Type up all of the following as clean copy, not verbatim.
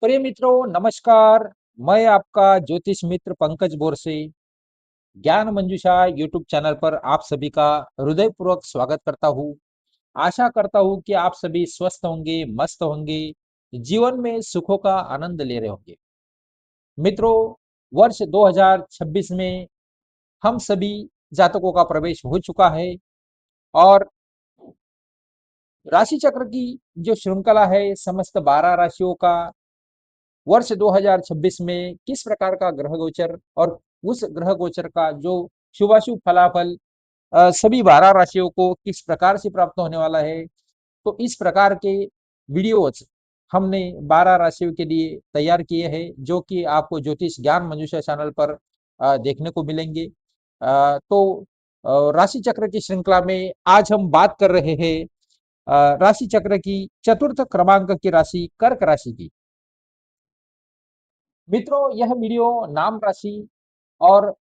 प्रिय मित्रों, नमस्कार। मैं आपका ज्योतिष मित्र पंकज बोरसे ज्ञान मंजूषा यूट्यूब चैनल पर आप सभी का हृदयपूर्वक स्वागत करता हूँ। आशा करता हूँ कि आप सभी स्वस्थ होंगे, मस्त होंगे, जीवन में सुखों का आनंद ले रहे होंगे। मित्रों, वर्ष 2026 में हम सभी जातकों का प्रवेश हो चुका है और राशि चक्र की जो श्रृंखला है समस्त 12 राशियों का वर्ष 2026 में किस प्रकार का ग्रह गोचर और उस ग्रह गोचर का जो शुभाशुभ फलाफल सभी 12 राशियों को किस प्रकार से प्राप्त होने वाला है, तो इस प्रकार के वीडियोज हमने 12 राशियों के लिए तैयार किए हैं, जो कि आपको ज्योतिष ज्ञान मंजूषा चैनल पर देखने को मिलेंगे। तो राशि चक्र की श्रृंखला में आज हम बात कर रहे हैं राशि चक्र की चतुर्थ क्रमांक की राशि कर्क राशि की। मित्रों, यह वीडियो नाम राशि और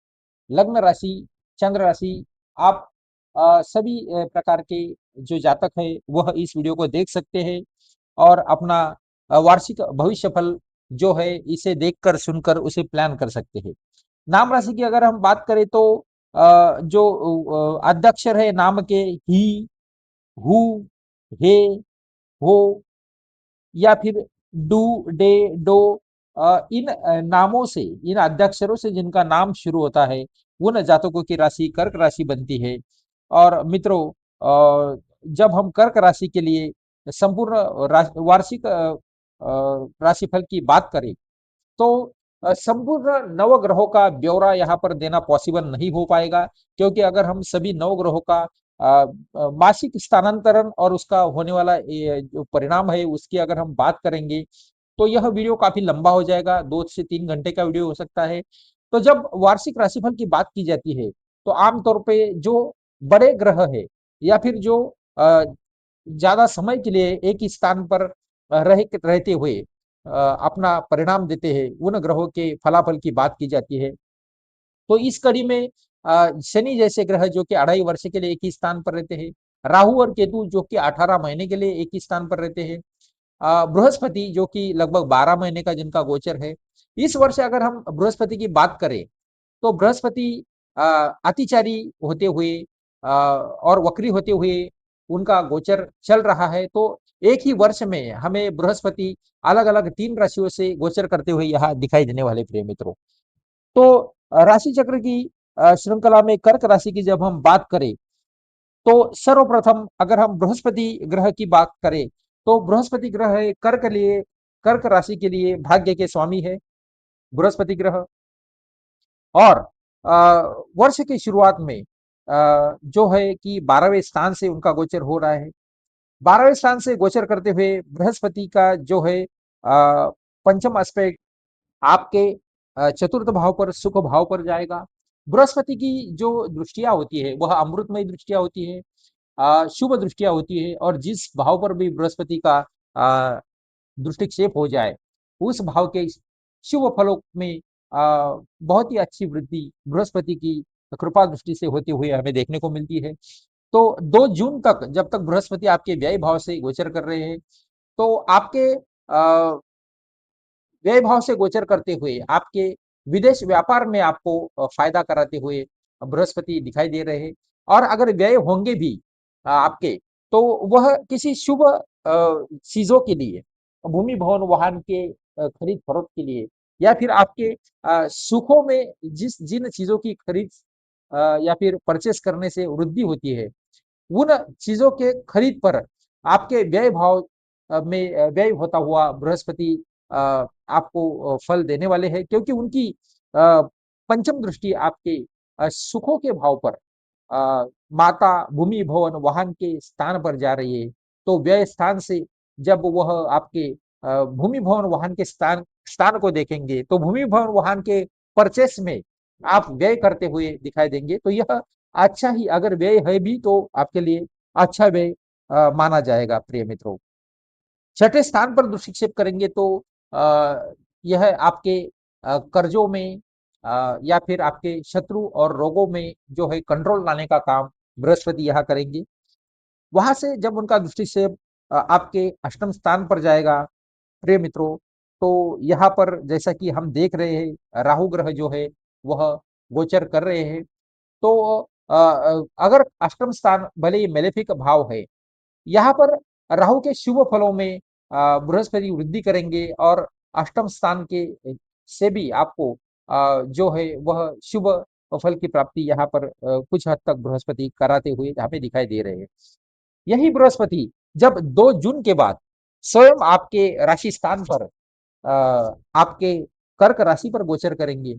लग्न राशि, चंद्र राशि, आप सभी प्रकार के जो जातक है वह इस वीडियो को देख सकते हैं और अपना वार्षिक भविष्य फल जो है इसे देखकर सुनकर उसे प्लान कर सकते हैं। नाम राशि की अगर हम बात करें तो जो आद्याक्षर है नाम के ही, हु, हे, हो या फिर डू, डे, डो, इन नामों से, इन आद्याक्षरों से जिनका नाम शुरू होता है उन जातकों की राशि कर्क राशि बनती है। और मित्रों, जब हम कर्क राशि के लिए संपूर्ण वार्षिक राशिफल की बात करें तो संपूर्ण नवग्रहों का ब्यौरा यहाँ पर देना पॉसिबल नहीं हो पाएगा, क्योंकि अगर हम सभी नवग्रहों का मासिक स्थानांतरण और उसका होने वाला जो परिणाम है उसकी अगर हम बात करेंगे तो यह वीडियो काफी लंबा हो जाएगा, 2 से 3 घंटे का वीडियो हो सकता है। तो जब वार्षिक राशिफल की बात की जाती है तो आमतौर पे जो बड़े ग्रह है या फिर जो ज्यादा समय के लिए एक ही स्थान पर रहते हुए अपना परिणाम देते हैं उन ग्रहों के फलाफल की बात की जाती है। तो इस कड़ी में शनि जैसे ग्रह जो कि 2.5 वर्ष के लिए एक ही स्थान पर रहते हैं, राहु और केतु जो कि 18 महीने के लिए एक ही स्थान पर रहते हैं, बृहस्पति जो कि लगभग 12 महीने का जिनका गोचर है। इस वर्ष अगर हम बृहस्पति की बात करें तो बृहस्पति अतिचारी होते हुए और वक्री होते हुए उनका गोचर चल रहा है। तो एक ही वर्ष में हमें बृहस्पति अलग अलग 3 राशियों से गोचर करते हुए यहाँ दिखाई देने वाले प्रिय मित्रों। तो राशि चक्र की श्रृंखला में कर्क राशि की जब हम बात करें तो सर्वप्रथम अगर हम बृहस्पति ग्रह की बात करें तो बृहस्पति ग्रह है कर्क राशि के लिए भाग्य के स्वामी है बृहस्पति ग्रह। और वर्ष की शुरुआत में जो है कि 12वें स्थान से उनका गोचर हो रहा है। 12वें स्थान से गोचर करते हुए बृहस्पति का जो है पंचम एस्पेक्ट आपके चतुर्थ भाव पर, सुख भाव पर जाएगा। बृहस्पति की जो दृष्टियां होती है वह अमृतमय दृष्टियां होती है, शुभ दृष्टियां होती है, और जिस भाव पर भी बृहस्पति का दृष्टिक्षेप हो जाए उस भाव के शुभ फलों में बहुत ही अच्छी वृद्धि बृहस्पति की कृपा दृष्टि से होती हुई हमें देखने को मिलती है। तो 2 जून तक जब तक बृहस्पति आपके व्यय भाव से गोचर कर रहे हैं तो आपके व्यय भाव से गोचर करते हुए आपके विदेश व्यापार में आपको फायदा कराते हुए बृहस्पति दिखाई दे रहे हैं। और अगर व्यय होंगे भी आपके, तो वह किसी शुभ चीजों के लिए, भूमि भवन वाहन के खरीद फरोख्त के लिए, या फिर आपके सुखों में जिन चीजों की खरीद या फिर परचेस करने से वृद्धि होती है उन चीजों के खरीद पर आपके व्यय भाव में व्यय होता हुआ बृहस्पति आपको फल देने वाले हैं, क्योंकि उनकी पंचम दृष्टि आपके सुखों के भाव पर, माता, भूमि भवन वाहन के स्थान पर जा रही है। तो व्यय स्थान से जब वह आपके भूमि भवन वाहन के स्थान स्थान को देखेंगे तो भूमि भवन वाहन के परचेस में आप व्यय करते हुए दिखाई देंगे। तो यह अच्छा ही, अगर व्यय है भी तो आपके लिए अच्छा व्यय माना जाएगा प्रिय मित्रों। छठे स्थान पर दृष्टिक्षेप करेंगे तो यह आपके कर्जों में या फिर आपके शत्रु और रोगों में जो है कंट्रोल लाने का काम बृहस्पति यहाँ करेंगे। वहां से जब उनका दृष्टिक्षेप आपके अष्टम स्थान पर जाएगा प्रिय मित्रों, तो यहाँ पर जैसा कि हम देख रहे हैं राहु ग्रह जो है वह गोचर कर रहे हैं। तो अगर अष्टम स्थान भले ही मेलेफिक भाव है, यहाँ पर राहु के शुभ फलों में बृहस्पति वृद्धि करेंगे और अष्टम स्थान के से भी आपको जो है वह शुभ फल की प्राप्ति यहाँ पर कुछ हद तक बृहस्पति कराते हुए हमें दिखाई दे रहे हैं। यही बृहस्पति जब 2 जून के बाद स्वयं आपके राशि स्थान पर आपके कर्क राशि पर गोचर करेंगे,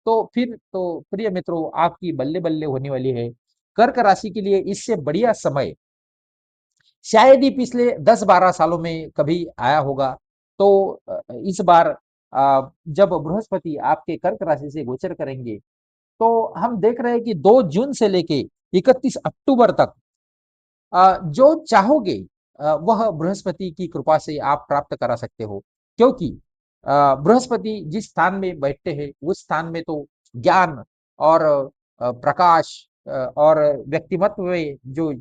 तो फिर तो प्रिय मित्रों आपकी बल्ले बल्ले होने वाली है। कर्क राशि के लिए इससे बढ़िया समय शायद ही पिछले 10-12 सालों में कभी आया होगा। तो इस बार जब बृहस्पति आपके कर्क राशि से गोचर करेंगे, तो हम देख रहे हैं कि 2 जून से लेके 31 अक्टूबर तक जो चाहोगे वह बृहस्पति की कृपा से आप प्राप्त करा सकते हो। क्योंकि बृहस्पति जिस स्थान में बैठते हैं उस स्थान में तो ज्ञान और प्रकाश और व्यक्तिमत्व में जो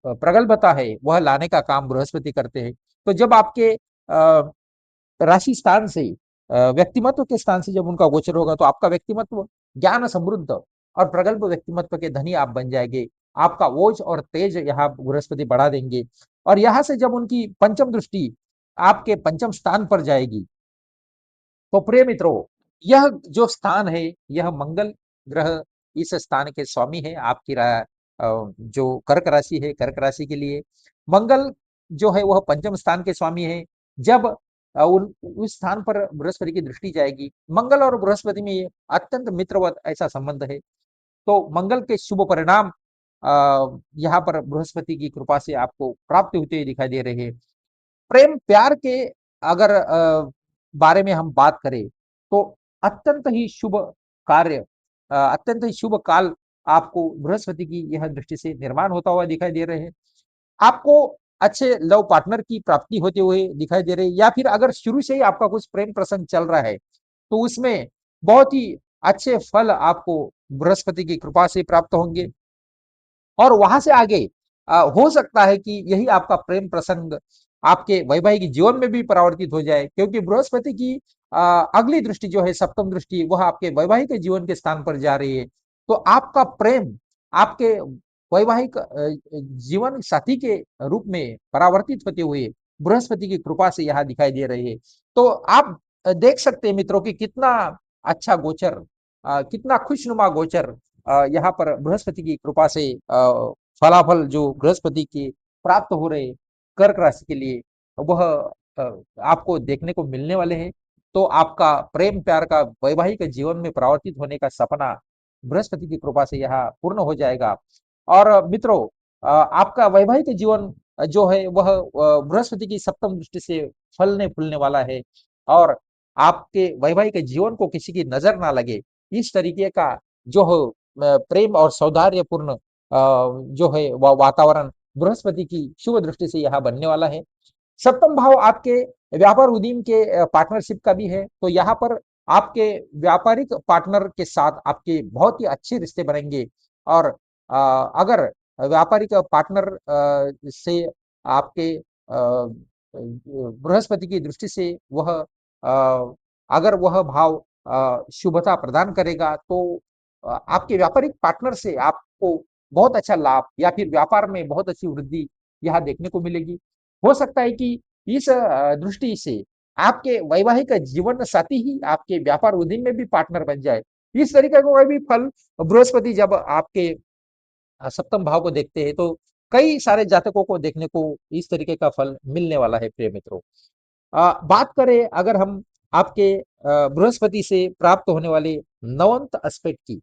प्रगल्भता है वह लाने का काम बृहस्पति करते हैं। तो जब आपके राशि स्थान से व्यक्तिमत्व के स्थान से जब उनका गोचर होगा तो आपका व्यक्तिमत्व ज्ञान समृद्ध और प्रगल्भ व्यक्तिमत्व के धनी आप बन जाएंगे। आपका ओज और तेज यहाँ बृहस्पति बढ़ा देंगे और यहाँ से जब उनकी पंचम दृष्टि आपके पंचम स्थान पर जाएगी, तो प्रिय मित्रों यह जो स्थान है यह मंगल ग्रह इस स्थान के स्वामी है। आपकी जो कर्क राशि है, कर्क राशि के लिए मंगल जो है वह पंचम स्थान के स्वामी है। जब उस स्थान पर बृहस्पति की दृष्टि जाएगी, मंगल और बृहस्पति में ये अत्यंत मित्रवत ऐसा संबंध है। तो मंगल के शुभ परिणाम यहाँ पर बृहस्पति की कृपा से आपको प्राप्त होते हुए दिखाई दे रहे हैं। प्रेम प्यार के अगर बारे में हम बात करें तो अत्यंत ही शुभ कार्य, अत्यंत ही शुभ काल आपको बृहस्पति की यह दृष्टि से निर्माण होता हुआ दिखाई दे रहे हैं। आपको अच्छे लव पार्टनर की प्राप्ति होते हुए दिखाई दे रही है, या फिर अगर शुरू से ही आपका कुछ प्रेम प्रसंग चल रहा है तो उसमें बहुत ही अच्छे फल आपको बृहस्पति की कृपा से प्राप्त होंगे। और वहां से आगे हो सकता है कि यही आपका प्रेम प्रसंग आपके वैवाहिक जीवन में भी परावर्तित हो जाए, क्योंकि बृहस्पति की अगली दृष्टि जो है सप्तम दृष्टि वह आपके वैवाहिक जीवन के स्थान पर जा रही है। तो आपका प्रेम आपके वैवाहिक जीवन साथी के रूप में परावर्तित होते हुए बृहस्पति की कृपा से यहाँ दिखाई दे रही है। तो आप देख सकते हैं मित्रों कि कितना अच्छा गोचर, कितना खुशनुमा गोचर यहाँ पर बृहस्पति की कृपा से फलाफल जो बृहस्पति के प्राप्त हो रहे कर्क राशि के लिए वह आपको देखने को मिलने वाले हैं। तो आपका प्रेम प्यार का वैवाहिक जीवन में परावर्तित होने का सपना बृहस्पति की कृपा से यहाँ पूर्ण हो जाएगा। और मित्रों आपका वैवाहिक जीवन जो है वह बृहस्पति की सप्तम दृष्टि से फलने फूलने वाला है और आपके वैवाहिक जीवन को किसी की नजर ना लगे इस तरीके का जो हो प्रेम और सौहार्दपूर्ण जो है वह वातावरण बृहस्पति की शुभ दृष्टि से यहाँ बनने वाला है। सप्तम भाव आपके व्यापार उद्यम के पार्टनरशिप का भी है। तो यहाँ पर आपके व्यापारिक पार्टनर के साथ आपके बहुत ही अच्छे रिश्ते बनेंगे और अगर व्यापारिक पार्टनर से आपके बृहस्पति की दृष्टि से वह अगर वह भाव शुभता प्रदान करेगा तो आपके व्यापारिक पार्टनर से आपको बहुत अच्छा लाभ या फिर व्यापार में बहुत अच्छी वृद्धि यहाँ देखने को मिलेगी। हो सकता है कि इस दृष्टि से आपके वैवाहिक जीवन साथी ही आपके व्यापार उद्यम में भी पार्टनर बन जाए। इस तरीके का कोई भी फल बृहस्पति जब आपके सप्तम भाव को देखते हैं तो कई सारे जातकों को देखने को इस तरीके का फल मिलने वाला है। प्रिय मित्रों बात करें अगर हम आपके बृहस्पति से प्राप्त होने वाले नवंत एस्पेक्ट की,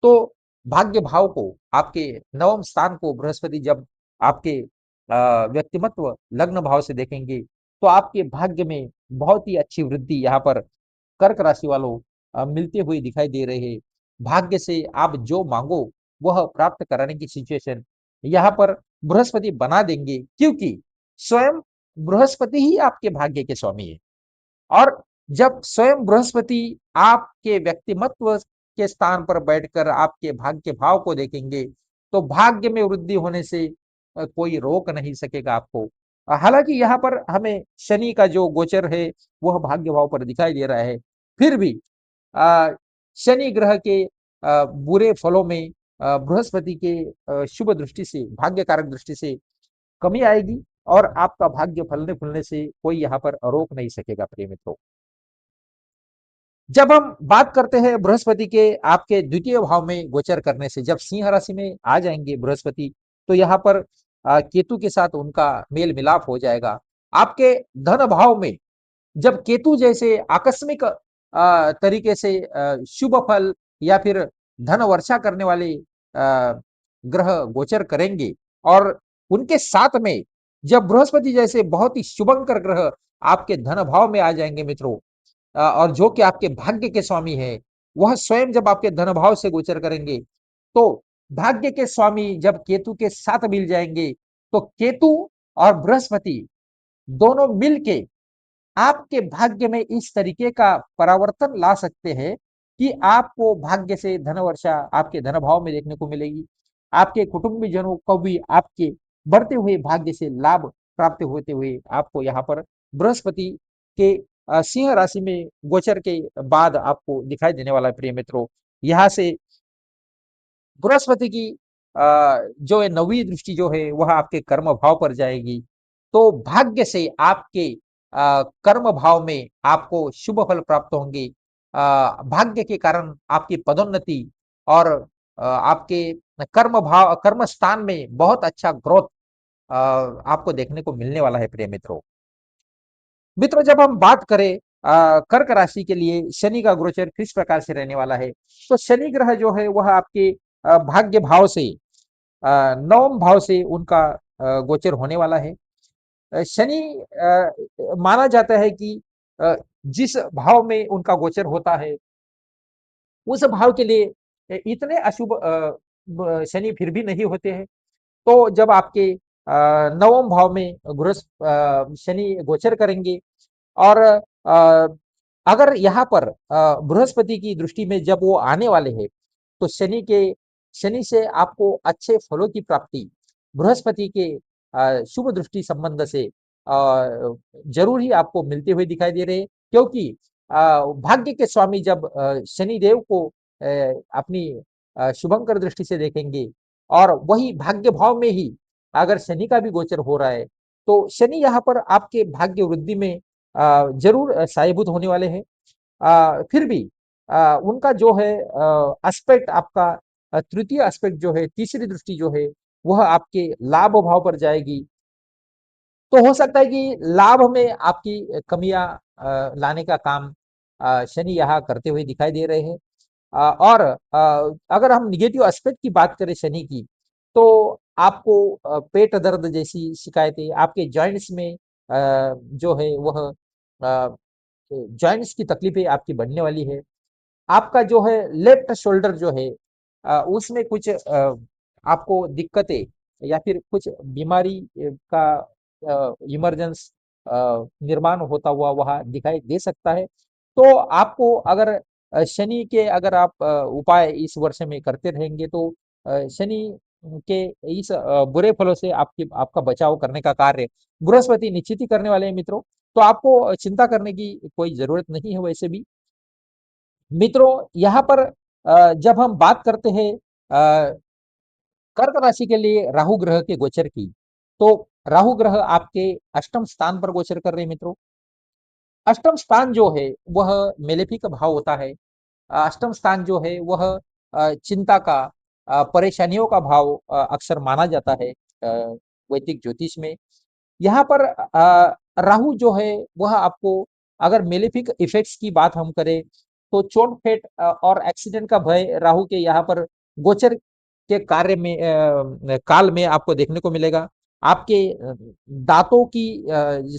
तो भाग्य भाव को आपके नवम स्थान को बृहस्पति जब आपके व्यक्तिमत्व लग्न भाव से देखेंगे तो आपके भाग्य में बहुत ही अच्छी वृद्धि यहाँ पर कर्क राशि वालों मिलते हुए दिखाई दे रहे हैं। भाग्य से आप जो मांगो वह प्राप्त कराने की सिचुएशन यहाँ पर बृहस्पति बना देंगे, क्योंकि स्वयं बृहस्पति ही आपके भाग्य के स्वामी है। और जब स्वयं बृहस्पति आपके व्यक्तिमत्व के स्थान पर बैठकर आपके भाग्य भाव को देखेंगे तो भाग्य में वृद्धि होने से कोई रोक नहीं सकेगा आपको। हालांकि यहाँ पर हमें शनि का जो गोचर है वह भाग्य भाव पर दिखाई दे रहा है, फिर भी अ, शनि ग्रह के बुरे फलों में बृहस्पति के शुभ दृष्टि से, भाग्य कारक दृष्टि से कमी आएगी और आपका भाग्य फलने फूलने से कोई यहाँ पर रोक नहीं सकेगा प्रिय मित्रों। जब हम बात करते हैं बृहस्पति के आपके द्वितीय भाव में गोचर करने से, जब सिंह राशि में आ जाएंगे बृहस्पति, तो यहाँ पर केतु के साथ उनका मेल मिलाप हो जाएगा। आपके धन भाव में जब केतु जैसे आकस्मिक तरीके से शुभ फल या फिर धन वर्षा करने वाले ग्रह गोचर करेंगे और उनके साथ में जब बृहस्पति जैसे बहुत ही शुभंकर ग्रह आपके धन भाव में आ जाएंगे मित्रों, और जो कि आपके भाग्य के स्वामी है, वह स्वयं जब आपके धन भाव से गोचर करेंगे, तो भाग्य के स्वामी जब केतु के साथ मिल जाएंगे, तो केतु और बृहस्पति दोनों मिलके आपके भाग्य में इस तरीके का परिवर्तन ला सकते हैं कि आपको भाग्य से धन वर्षा आपके धन भाव में देखने को मिलेगी। आपके कुटुंबीजनों को भी आपके बढ़ते हुए भाग्य से लाभ प्राप्त होते हुए आपको यहाँ पर बृहस्पति के सिंह राशि में गोचर के बाद आपको दिखाई देने वाला है प्रिय मित्रों। यहाँ से बृहस्पति की जो है नवी दृष्टि जो है वह आपके कर्म भाव पर जाएगी, तो भाग्य से आपके कर्म भाव में आपको शुभ फल प्राप्त होंगे। भाग्य के कारण आपकी पदोन्नति और आपके कर्म स्थान में बहुत अच्छा ग्रोथ आपको देखने को मिलने वाला है प्रिय मित्रों। मित्रों, जब हम बात करें कर्क राशि के लिए शनि का गोचर किस प्रकार से रहने वाला है, तो शनि ग्रह जो है वह आपके भाग्य भाव से नवम भाव से उनका गोचर होने वाला है। शनि माना जाता है कि जिस भाव में उनका गोचर होता है उस भाव के लिए इतने अशुभ शनि फिर भी नहीं होते हैं। तो जब आपके नवम भाव में शनि गोचर करेंगे और अगर यहाँ पर बृहस्पति की दृष्टि में जब वो आने वाले हैं, तो शनि से आपको अच्छे फलों की प्राप्ति बृहस्पति के शुभ दृष्टि संबंध से जरूर ही आपको मिलते हुए दिखाई दे रहे हैं, क्योंकि भाग्य के स्वामी जब शनि देव को अपनी शुभंकर दृष्टि से देखेंगे और वही भाग्य भाव में ही अगर शनि का भी गोचर हो रहा है, तो शनि यहाँ पर आपके भाग्य वृद्धि में जरूर सहायभूत होने वाले हैं। फिर भी उनका जो है एस्पेक्ट आपका तृतीय एस्पेक्ट जो है, तीसरी दृष्टि जो है वह आपके लाभ भाव पर जाएगी। तो हो सकता है कि लाभ में आपकी कमियां लाने का काम शनि यहाँ करते हुए दिखाई दे रहे हैं। और अगर हम निगेटिव एस्पेक्ट की बात करें शनि की, तो आपको पेट दर्द जैसी शिकायतें, आपके जॉइंट्स में जो है वह जॉइंट्स की तकलीफें आपकी बढ़ने वाली है। आपका जो है लेफ्ट शोल्डर जो है उसमें कुछ आपको दिक्कतें या फिर कुछ बीमारी का इमरजेंस निर्माण होता हुआ वहां दिखाई दे सकता है। तो आपको अगर शनि के अगर आप उपाय इस वर्ष में करते रहेंगे, तो शनि के इस बुरे फलों से आपका बचाव करने का कार्य बृहस्पति निश्चित ही करने वाले हैं मित्रों। तो आपको चिंता करने की कोई जरूरत नहीं है। वैसे भी मित्रों, यहाँ पर जब हम बात करते हैं कर्क राशि के लिए राहु ग्रह के गोचर की, तो राहु ग्रह आपके अष्टम स्थान पर गोचर कर रहे हैं मित्रों। अष्टम स्थान जो है वह मेलेफिक भाव होता है। अष्टम स्थान जो है वह चिंता का, परेशानियों का भाव अक्सर माना जाता है वैदिक ज्योतिष में। यहाँ पर राहु जो है वह आपको, अगर मेलेफिक इफेक्ट्स की बात हम करें, तो चोट फेट और एक्सीडेंट का भय राहु के यहाँ पर गोचर के कार्य में काल में आपको देखने को मिलेगा। आपके दांतों की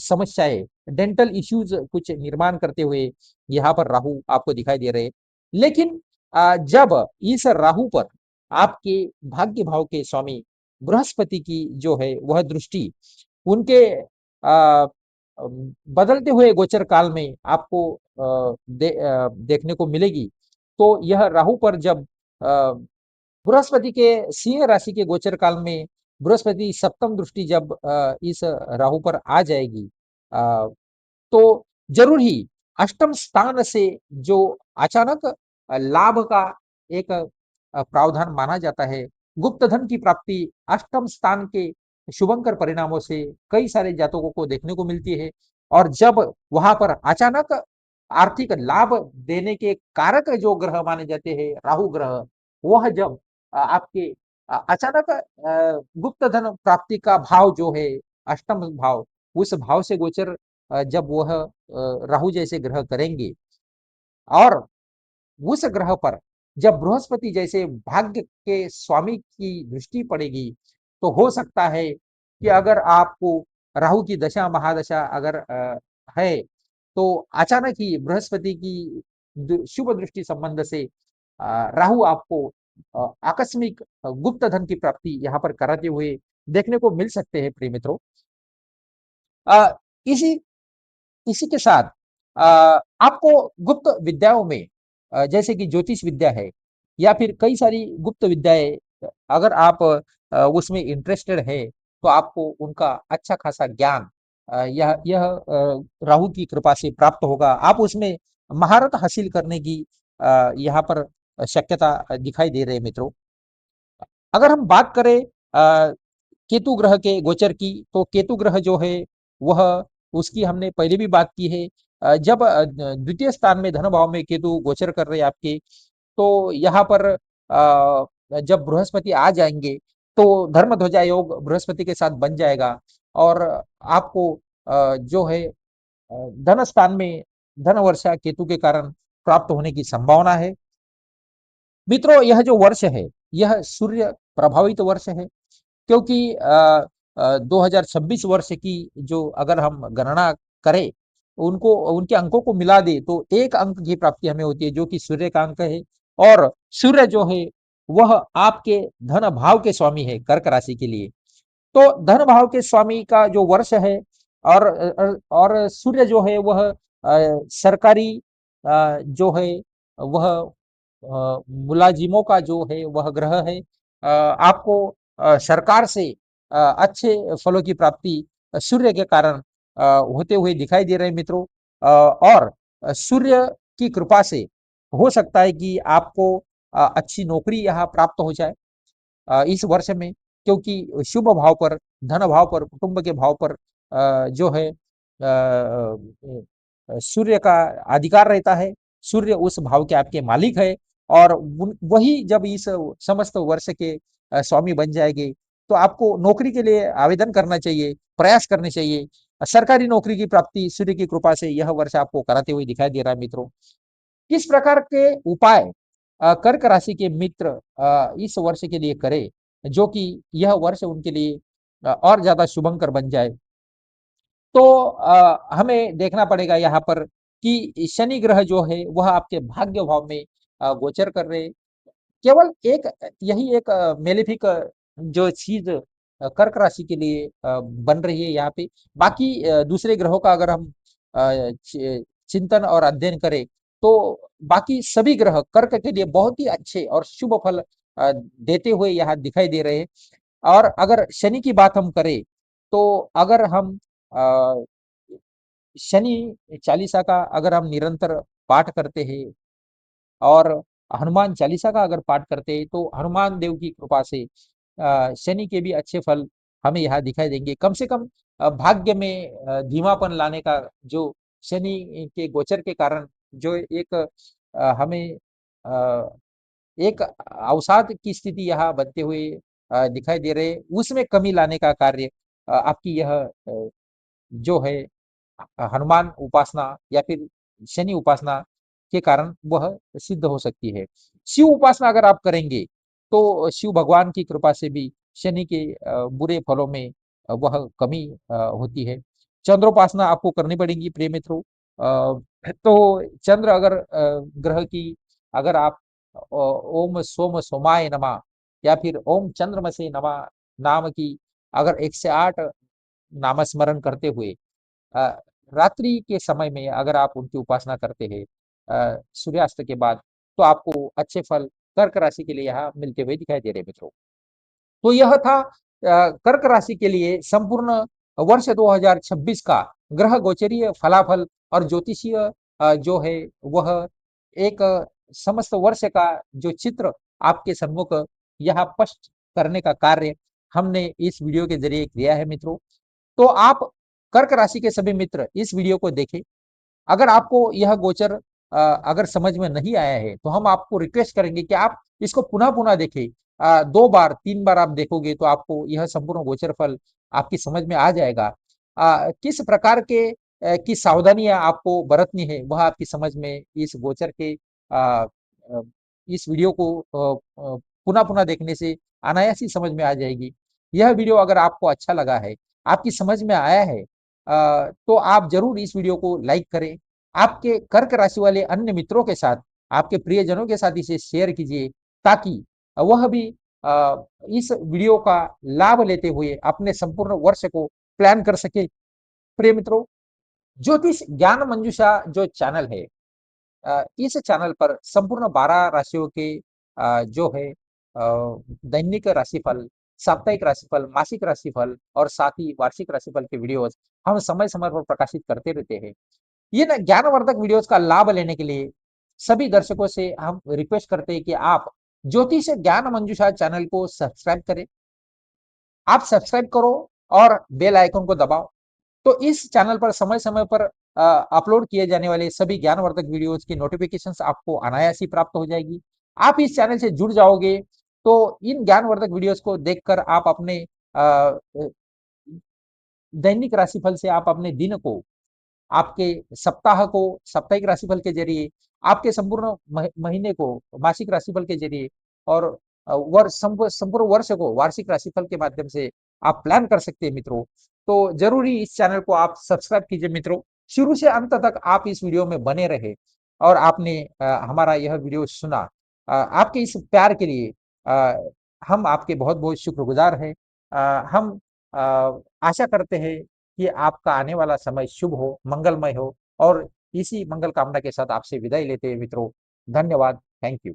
समस्याएं, डेंटल इश्यूज कुछ निर्माण करते हुए यहाँ पर राहु आपको दिखाई दे रहे हैं। लेकिन जब इस राहु पर आपके भाग्य भाव के स्वामी बृहस्पति की जो है वह दृष्टि उनके बदलते हुए गोचर काल में आपको देखने को मिलेगी, तो यह राहु पर जब बृहस्पति के सिंह राशि के गोचर काल में बृहस्पति सप्तम दृष्टि जब इस राहु पर आ जाएगी, तो जरूर ही अष्टम स्थान से जो अचानक लाभ का एक प्रावधान माना जाता है, गुप्त धन की प्राप्ति अष्टम स्थान के शुभंकर परिणामों से कई सारे जातकों को देखने को मिलती है। और जब वहां पर अचानक आर्थिक लाभ देने के कारक जो ग्रह माने जाते हैं राहु ग्रह, वह जब आपके अचानक गुप्त धन प्राप्ति का भाव जो है अष्टम भाव, उस भाव से गोचर जब वह राहु जैसे ग्रह करेंगे, और उस ग्रह पर जब बृहस्पति जैसे भाग्य के स्वामी की दृष्टि पड़ेगी, तो हो सकता है कि अगर आपको राहु की दशा महादशा अगर है, तो अचानक ही बृहस्पति की शुभ दृष्टि संबंध से राहु आपको आकस्मिक गुप्त धन की प्राप्ति यहाँ पर कराते हुए देखने को मिल सकते हैं प्रिय मित्रों। अ, इसी इसी के साथ आपको गुप्त विद्याओं में जैसे कि ज्योतिष विद्या है या फिर कई सारी गुप्त विद्याएं, अगर आप उसमें इंटरेस्टेड है, तो आपको उनका अच्छा खासा ज्ञान यह राहु की कृपा से प्राप्त होगा। आप उसमें महारत हासिल करने की यहाँ पर शक्यता दिखाई दे रही है मित्रों। अगर हम बात करें केतु ग्रह के गोचर की, तो केतु ग्रह जो है वह, उसकी हमने पहले भी बात की है। जब द्वितीय स्थान में धन भाव में केतु गोचर कर रहे हैं आपके, तो यहाँ पर जब बृहस्पति आ जाएंगे, तो धर्म ध्वजा योग बृहस्पति के साथ बन जाएगा, और आपको जो है धन स्थान में धन वर्षा केतु के कारण प्राप्त होने की संभावना है। मित्रों, यह जो वर्ष है, यह सूर्य प्रभावित वर्ष है, क्योंकि 2026 वर्ष की जो अगर हम गणना करें, उनको उनके अंकों को मिला दे, तो एक अंक की प्राप्ति हमें होती है जो कि सूर्य का अंक है। और सूर्य जो है वह आपके धन भाव के स्वामी है कर्क राशि के लिए। तो धन भाव के स्वामी का जो वर्ष है, और सूर्य जो है वह सरकारी जो है वह मुलाजिमों का जो है वह ग्रह है। आपको सरकार से अच्छे फलों की प्राप्ति सूर्य के कारण होते हुए दिखाई दे रहे हैं मित्रों। और सूर्य की कृपा से हो सकता है कि आपको अच्छी नौकरी यहाँ प्राप्त हो जाए इस वर्ष में, क्योंकि शुभ भाव पर, धन भाव पर, कुटुंब के भाव पर जो है सूर्य का अधिकार रहता है। सूर्य उस भाव के आपके मालिक है, और वही जब इस समस्त वर्ष के स्वामी बन जाएंगे, तो आपको नौकरी के लिए आवेदन करना चाहिए, प्रयास करने चाहिए। सरकारी नौकरी की प्राप्ति सूर्य की कृपा से यह वर्ष आपको कराते हुए दिखाई दे रहा है मित्रों। किस प्रकार के उपाय कर्क राशि के मित्र इस वर्ष के लिए करें, जो कि यह वर्ष उनके लिए और ज्यादा शुभंकर बन जाए? तो हमें देखना पड़ेगा यहाँ पर कि शनि ग्रह जो है वह आपके भाग्य भाव में गोचर कर रहे हैं। केवल एक यही एक मेलेफिक जो चीज कर्क राशि के लिए बन रही है यहाँ पे। बाकी दूसरे ग्रहों का अगर हम चिंतन और अध्ययन करें, तो बाकी सभी ग्रह कर्क के लिए बहुत ही अच्छे और शुभ फल देते हुए यहाँ दिखाई दे रहे हैं। और अगर शनि की बात हम करें, तो अगर हम शनि चालीसा का अगर हम निरंतर पाठ करते हैं, और हनुमान चालीसा का अगर पाठ करते हैं, तो हनुमान देव की कृपा से शनि के भी अच्छे फल हमें यहाँ दिखाई देंगे। कम से कम भाग्य में धीमापन लाने का जो शनि के गोचर के कारण जो एक हमें एक अवसाद की स्थिति यहाँ बनते हुए दिखाई दे रहे, उसमें कमी लाने का कार्य आपकी यह जो है हनुमान उपासना या फिर शनि उपासना के कारण वह सिद्ध हो सकती है। शिव उपासना अगर आप करेंगे, तो शिव भगवान की कृपा से भी शनि के बुरे फलों में वह कमी होती है। चंद्रोपासना आपको करनी पड़ेगी प्रिय मित्रों। तो चंद्र अगर ग्रह की अगर आप ओम सोम सोमाय नमः या फिर ओम चंद्रमसे नमः नाम की अगर 108 नामस्मरण करते हुए अ, रात्रि के समय में अगर आप उनकी उपासना करते हैं सूर्यास्त के बाद, तो आपको अच्छे फल कर्क राशि के लिए यहाँ मिलते हुए दिखाई दे रहे हैं मित्रों। तो यह था कर्क राशि के लिए संपूर्ण वर्ष 2026 का ग्रह गोचरीय फलाफल और ज्योतिषीय जो है वह एक समस्त वर्ष का जो चित्र आपके सम्मुख यहाँ स्पष्ट करने का कार्य हमने इस वीडियो के जरिए किया है मित्रों। तो आप कर्क राशि के सभी मित्र इस वीडियो को देखें। अगर आपको यह गोचर अगर समझ में नहीं आया है तो हम आपको रिक्वेस्ट करेंगे कि आप इसको पुनः पुनः देखें। 2 बार 3 बार आप देखोगे तो आपको यह संपूर्ण गोचर फल आपकी समझ में आ जाएगा। किस प्रकार के की सावधानियां आपको बरतनी है वह आपकी समझ में इस गोचर के इस वीडियो को पुनः पुनः देखने से अनायास ही समझ में आ जाएगी। यह वीडियो अगर आपको अच्छा लगा है, आपकी समझ में आया है, तो आप जरूर इस वीडियो को लाइक करें। आपके कर्क राशि वाले अन्य मित्रों के साथ, आपके प्रियजनों के साथ इसे शेयर कीजिए ताकि वह भी इस वीडियो का लाभ लेते हुए अपने संपूर्ण वर्ष को प्लान कर सके। प्रिय मित्रों, ज्योतिष ज्ञान मंजूषा जो चैनल है, इस चैनल पर संपूर्ण 12 राशियों के जो है दैनिक राशिफल, साप्ताहिक राशिफल, मासिक राशिफल और साथ ही वार्षिक राशिफल के वीडियोस हम समय समय पर प्रकाशित करते रहते हैं। ये ना ज्ञानवर्धक वीडियोस का लाभ लेने के लिए सभी दर्शकों से हम रिक्वेस्ट करते हैं कि आप ज्योतिष ज्ञान मंजूषा चैनल को सब्सक्राइब करें। आप सब्सक्राइब करो और बेल आइकन को दबाओ, तो इस चैनल पर समय समय पर अपलोड किए जाने वाले सभी ज्ञानवर्धक वीडियोस की नोटिफिकेशंस आपको अनायास ही प्राप्त हो जाएगी। आप इस चैनल से जुड़ जाओगे तो इन ज्ञानवर्धक वीडियोस को देखकर आप अपने दैनिक राशिफल से आप अपने दिन को, आपके सप्ताह को साप्ताहिक राशिफल के जरिए, आपके संपूर्ण महीने को मासिक राशिफल के जरिए और संपूर्ण वर्ष को वार्षिक राशिफल के माध्यम से आप प्लान कर सकते हैं मित्रों। तो जरूरी इस चैनल को आप सब्सक्राइब कीजिए मित्रों। शुरू से अंत तक आप इस वीडियो में बने रहे और आपने हमारा यह वीडियो सुना। आपके इस प्यार के लिए हम आपके बहुत बहुत शुक्रगुजार हैं। हम आशा करते हैं कि आपका आने वाला समय शुभ हो, मंगलमय हो और इसी मंगल कामना के साथ आपसे विदाई लेते हैं मित्रों। धन्यवाद। Thank you.